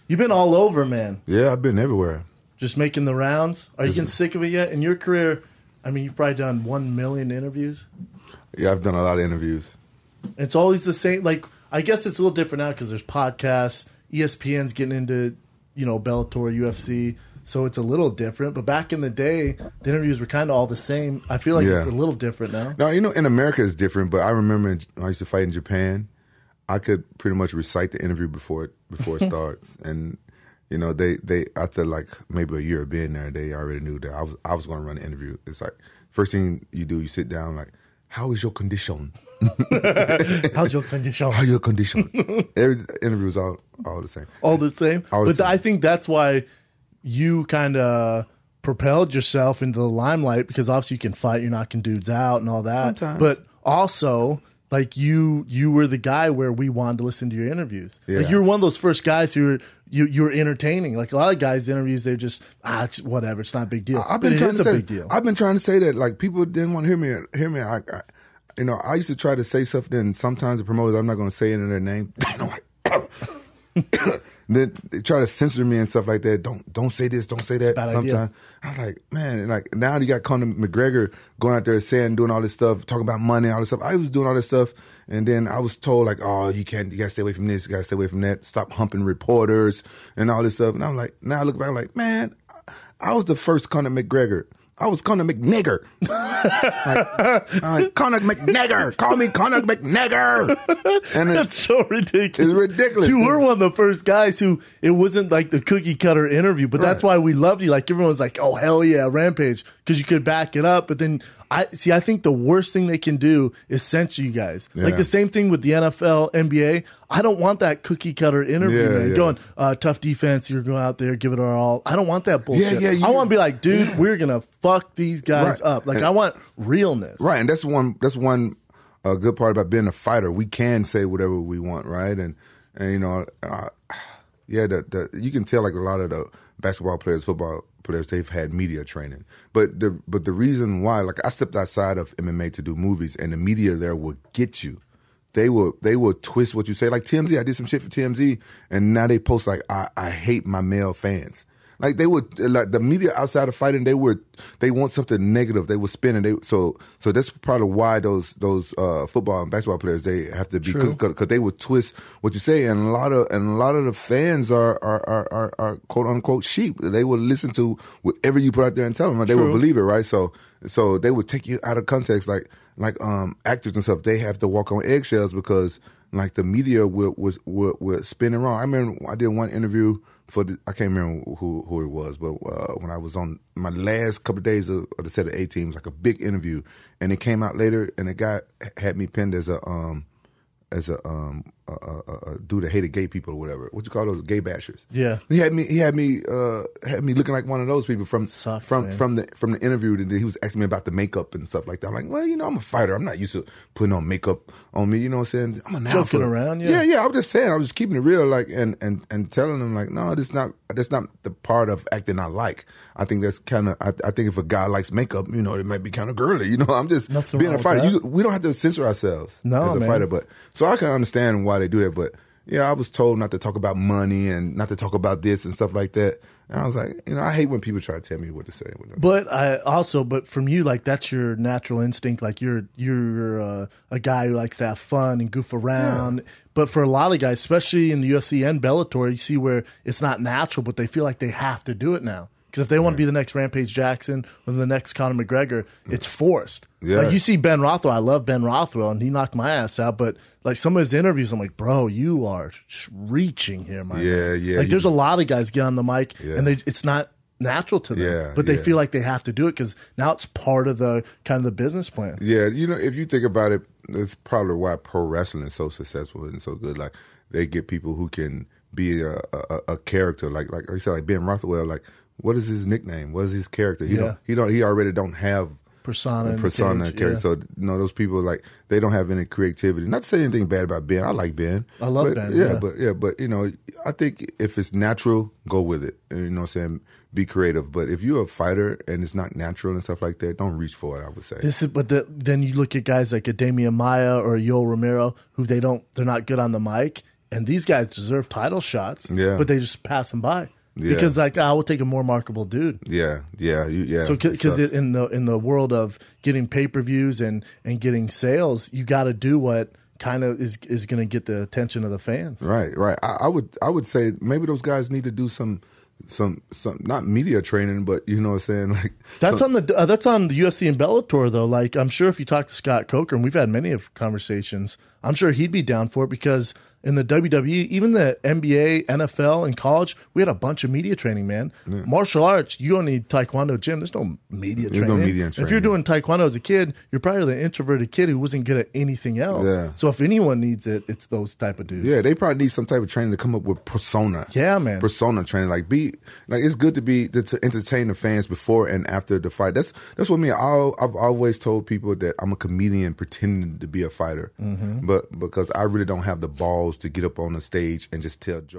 You've been all over, man. Yeah, I've been everywhere. Just making the rounds. Are you getting sick of it yet? In your career, I mean, you've probably done 1 million interviews. Yeah, I've done a lot of interviews. It's always the same. Like, I guess it's a little different now because there's podcasts. ESPN's getting into, Bellator, UFC. So it's a little different. But back in the day, the interviews were kind of all the same. I feel like it's a little different now. No, in America it's different. But I remember when I used to fight in Japan, I could pretty much recite the interview before it starts. And, they after like maybe a year of being there, they already knew that I was going to run the interview. It's like, first thing you do, you sit down like, how is your condition? How's your condition? How your condition? Every interview is all the same. All the same? I think that's why you kind of propelled yourself into the limelight, because obviously you can fight, you're knocking dudes out and all that. Sometimes. But also, like, you were the guy where we wanted to listen to your interviews. Yeah. Like, you were one of those first guys who you were entertaining. Like, a lot of guys' interviews, they're just, it's whatever, it's not a big deal. I've been trying to say, a big deal. I've been trying to say that, like, people didn't want to hear me. I used to try to say something, and sometimes the promoters, I'm not going to say it in their name. Then they try to censor me and stuff like that. Don't say this, don't say that. Sometimes I was like, man, like now you got Conor McGregor going out there doing all this stuff, talking about money, all this stuff. I was doing all this stuff, and then I was told like, oh, you gotta stay away from this, you gotta stay away from that. Stop humping reporters and all this stuff. And I'm like, now I look back, I'm like, man, I was the first Conor McGregor. I was Conor McNigger. like, Conor McNigger. Call me Conor McNigger. And that's so ridiculous. It's ridiculous. You were one of the first guys who, it wasn't like the cookie cutter interview, but that's why we loved you. Like, everyone's like, oh, hell yeah, Rampage, because you could back it up. But then, I think the worst thing they can do is censor you guys. Yeah. Like the same thing with the NFL, NBA. I don't want that cookie cutter interview, man. Going, tough defense, you're going out there, give it our all. I don't want that bullshit. I want to be like, dude, we're going to fuck these guys up. Like, I want realness. Right, and that's one good part about being a fighter. We can say whatever we want, right? And you can tell like a lot of the basketball players, football players, they've had media training. But the reason why, like, I stepped outside of MMA to do movies, and the media there will get you. They will twist what you say. Like TMZ, I did some shit for TMZ, and now they post like, I hate my male fans. Like, they would, like, the media outside of fighting, they want something negative. They would spin, and so that's probably why those football and basketball players, they have to be cooked, because they would twist what you say, and a lot of the fans are quote unquote sheep. They will listen to whatever you put out there and tell them, and they will believe it, right? So they would take you out of context, like actors and stuff. They have to walk on eggshells because like the media will spin it wrong. I remember I did one interview I can't remember who it was, but when I was on my last couple of days of the set of A-Team, it was like a big interview, and it came out later, and the guy had me pinned as a dude that hated gay people or whatever. What you call those, gay bashers? Yeah. He had me looking like one of those people from the interview that he was asking me about the makeup and stuff like that. I'm like, well, I'm a fighter. I'm not used to putting on makeup on me. You know what I'm saying? I'm an alpha. Joking around, yeah. I was just saying. I was just keeping it real, like, and telling them like, no, that's not the part of acting I like. I think that's kind of. I think if a guy likes makeup, it might be kind of girly. I'm just nothing being a fighter. We don't have to censor ourselves as a fighter, but so I can understand why they do that. But yeah, I was told not to talk about money and not to talk about this and stuff like that. And I was like, I hate when people try to tell me what to say. But from you, like, that's your natural instinct. Like, you're a guy who likes to have fun and goof around. Yeah. But for a lot of guys, especially in the UFC and Bellator, you see where it's not natural, but they feel like they have to do it now. Because if they want to be the next Rampage Jackson or the next Conor McGregor, it's forced. Yeah. Like, you see Ben Rothwell. I love Ben Rothwell, and he knocked my ass out. But like, some of his interviews, I'm like, bro, you are reaching here, man. Yeah. Like, there's a lot of guys get on the mic, and it's not natural to them. But they feel like they have to do it because now it's part of the kind of the business plan. Yeah, if you think about it, that's probably why pro wrestling is so successful and so good. Like, they get people who can be a character. Like I said, like Ben Rothwell, like, what is his nickname? What is his character? He already don't have persona character. So those people, like, they don't have any creativity. Not to say anything bad about Ben. I like Ben. I love Ben. But I think if it's natural, go with it. And, you know what I'm saying? Be creative. But if you're a fighter and it's not natural and stuff like that, don't reach for it, I would say. Then you look at guys like a Damian Maia or a Yoel Romero, who they're not good on the mic. And these guys deserve title shots, Yeah. but they just pass them by. Yeah. Because like, I will take a more marketable dude. Yeah. So because in the world of getting pay-per-views and getting sales, you got to do what kind of is going to get the attention of the fans. Right. I would say maybe those guys need to do some not media training, but you know what I'm saying, like that's on the UFC and Bellator though. Like, I'm sure if you talk to Scott Coker, and we've had many of conversations, I'm sure he'd be down for it, because in the WWE, even the NBA, NFL, and college, we had a bunch of media training, man. Yeah. Martial arts, you don't need Taekwondo gym. There's no media training. No media training. If you're doing Taekwondo as a kid, you're probably the introverted kid who wasn't good at anything else. Yeah. So if anyone needs it, it's those type of dudes. Yeah, they probably need some type of training to come up with persona. Yeah, man. Persona training. Like, it's good to entertain the fans before and after the fight. That's what me. I've always told people that I'm a comedian pretending to be a fighter, but because I really don't have the balls to get up on the stage and just tell jokes.